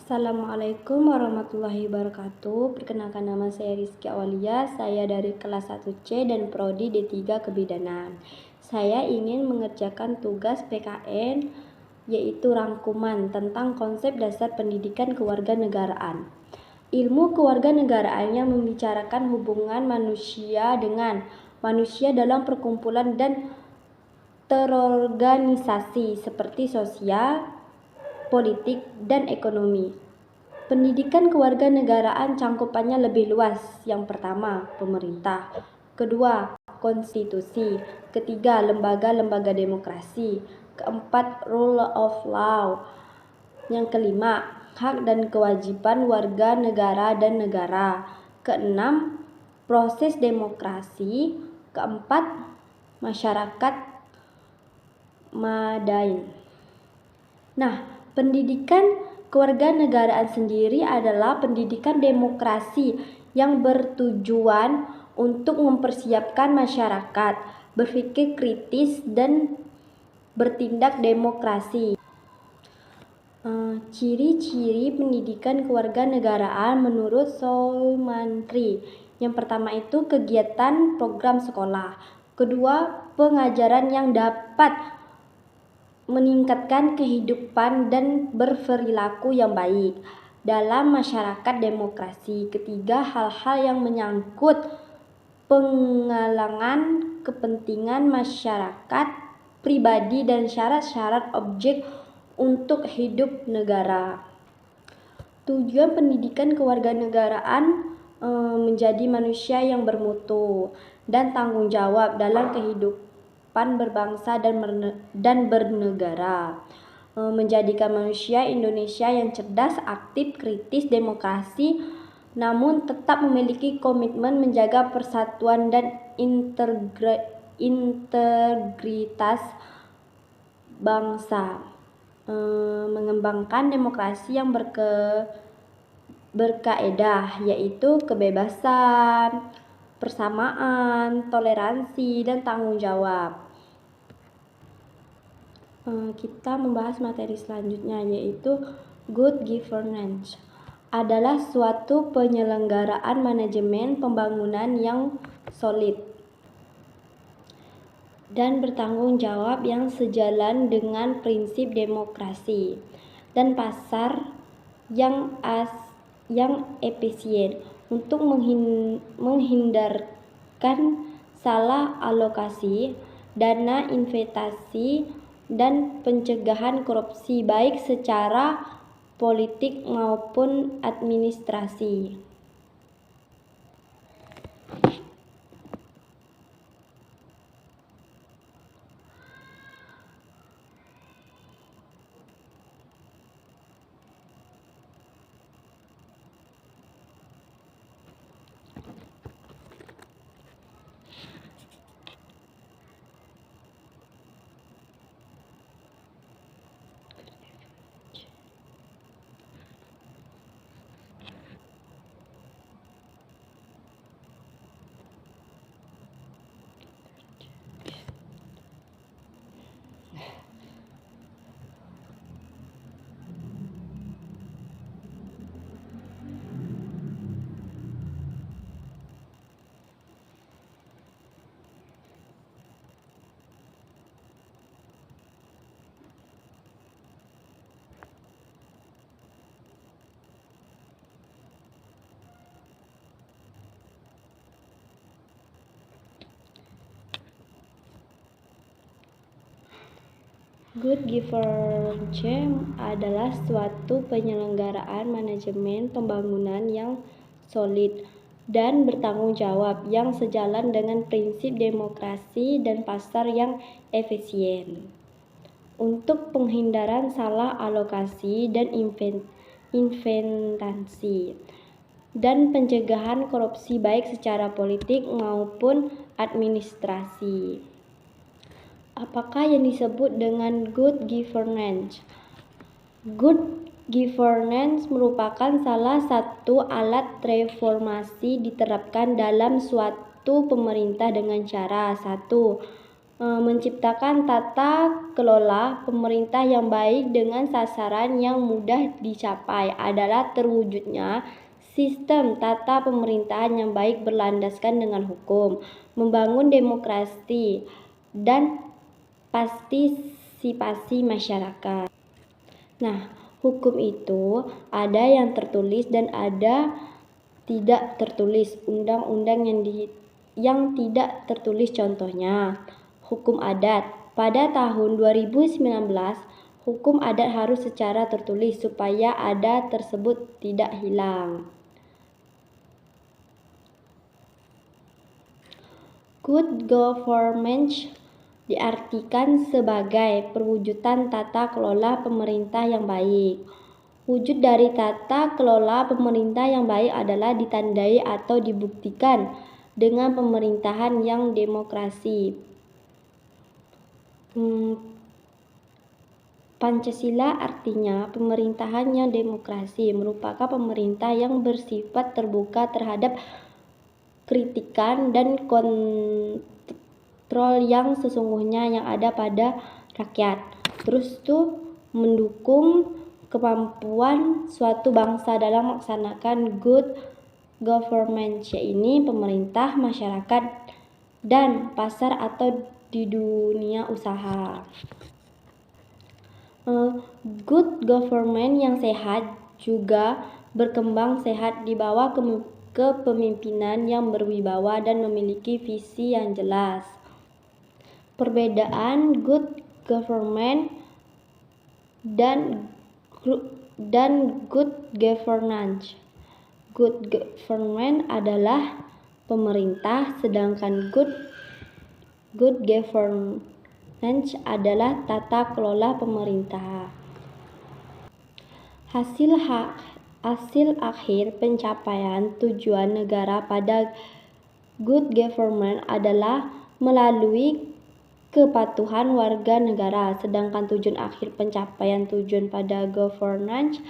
Assalamualaikum warahmatullahi wabarakatuh. Perkenalkan, nama saya Rizky Awalia. Saya dari kelas 1C dan prodi D3 Kebidanan. Saya ingin mengerjakan tugas PKN, yaitu rangkuman tentang konsep dasar pendidikan kewarganegaraan. Ilmu kewarganegaraan yang membicarakan hubungan manusia dengan manusia dalam perkumpulan dan terorganisasi seperti sosial, politik, dan ekonomi. Pendidikan kewarganegaraan cangkupannya lebih luas. Yang pertama, pemerintah. Kedua, konstitusi. Ketiga, lembaga-lembaga demokrasi. Keempat, rule of law. Yang kelima, hak dan kewajiban warga negara dan negara. Keenam, proses demokrasi. Keempat, masyarakat madai. Nah, pendidikan kewarganegaraan sendiri adalah pendidikan demokrasi yang bertujuan untuk mempersiapkan masyarakat berpikir kritis dan bertindak demokrasi. Ciri-ciri pendidikan kewarganegaraan menurut Soemantri. Yang pertama itu kegiatan program sekolah. Kedua, pengajaran yang dapat meningkatkan kehidupan dan berperilaku yang baik dalam masyarakat demokrasi. Ketiga, hal-hal yang menyangkut penggalangan kepentingan masyarakat pribadi dan syarat-syarat objek untuk hidup negara. Tujuan pendidikan kewarganegaraan menjadi manusia yang bermutu dan tanggung jawab dalam kehidupan berbangsa dan bernegara, menjadikan manusia Indonesia yang cerdas, aktif, kritis, demokrasi, namun tetap memiliki komitmen menjaga persatuan dan integritas bangsa, mengembangkan demokrasi yang berkaedah, yaitu kebebasan, persamaan, toleransi, dan tanggung jawab. Kita membahas materi selanjutnya, yaitu good governance adalah suatu penyelenggaraan manajemen pembangunan yang solid dan bertanggung jawab yang sejalan dengan prinsip demokrasi dan pasar yang efisien untuk menghindarkan salah alokasi dana investasi dan pencegahan korupsi baik secara politik maupun administrasi. Good governance adalah suatu penyelenggaraan manajemen pembangunan yang solid dan bertanggung jawab yang sejalan dengan prinsip demokrasi dan pasar yang efisien untuk penghindaran salah alokasi dan investasi dan pencegahan korupsi baik secara politik maupun administrasi. Apakah yang disebut dengan good governance? Good governance merupakan salah satu alat reformasi diterapkan dalam suatu pemerintah dengan cara: 1. menciptakan tata kelola pemerintah yang baik dengan sasaran yang mudah dicapai adalah terwujudnya sistem tata pemerintahan yang baik berlandaskan dengan hukum, membangun demokrasi dan partisipasi masyarakat. Nah, hukum itu ada yang tertulis dan ada tidak tertulis. Undang-undang yang tidak tertulis contohnya hukum adat. Pada tahun 2019, hukum adat harus secara tertulis supaya adat tersebut tidak hilang. Good governance diartikan sebagai perwujudan tata kelola pemerintah yang baik. Wujud dari tata kelola pemerintah yang baik adalah ditandai atau dibuktikan dengan pemerintahan yang demokrasi. Pancasila artinya pemerintahan yang demokrasi, merupakan pemerintah yang bersifat terbuka terhadap kritikan dan kontrol yang sesungguhnya yang ada pada rakyat. Terus tuh mendukung kemampuan suatu bangsa dalam melaksanakan good governance, yaitu pemerintah, masyarakat, dan pasar atau di dunia usaha. Good government yang sehat juga berkembang sehat di bawah kepemimpinan yang berwibawa dan memiliki visi yang jelas. Perbedaan good government dan good governance. Good government adalah pemerintah, sedangkan good governance adalah tata kelola pemerintah. Hasil akhir pencapaian tujuan negara pada good government adalah melalui kepatuhan warga negara, sedangkan tujuan akhir pencapaian tujuan pada governance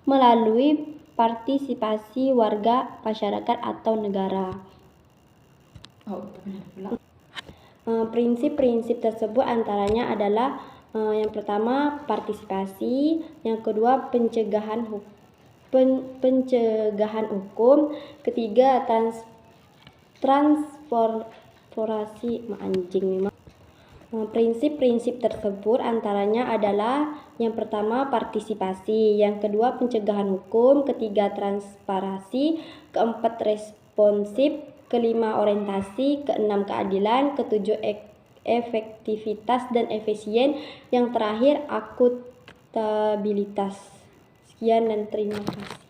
melalui partisipasi warga, masyarakat atau negara. Prinsip-prinsip tersebut antaranya adalah yang pertama partisipasi, yang kedua pencegahan hukum, ketiga transformasi Prinsip-prinsip tersebut antaranya adalah yang pertama partisipasi, yang kedua pencegahan hukum, ketiga transparansi, keempat responsif, kelima orientasi, keenam keadilan, ketujuh efektivitas dan efisien, yang terakhir akuntabilitas. Sekian dan terima kasih.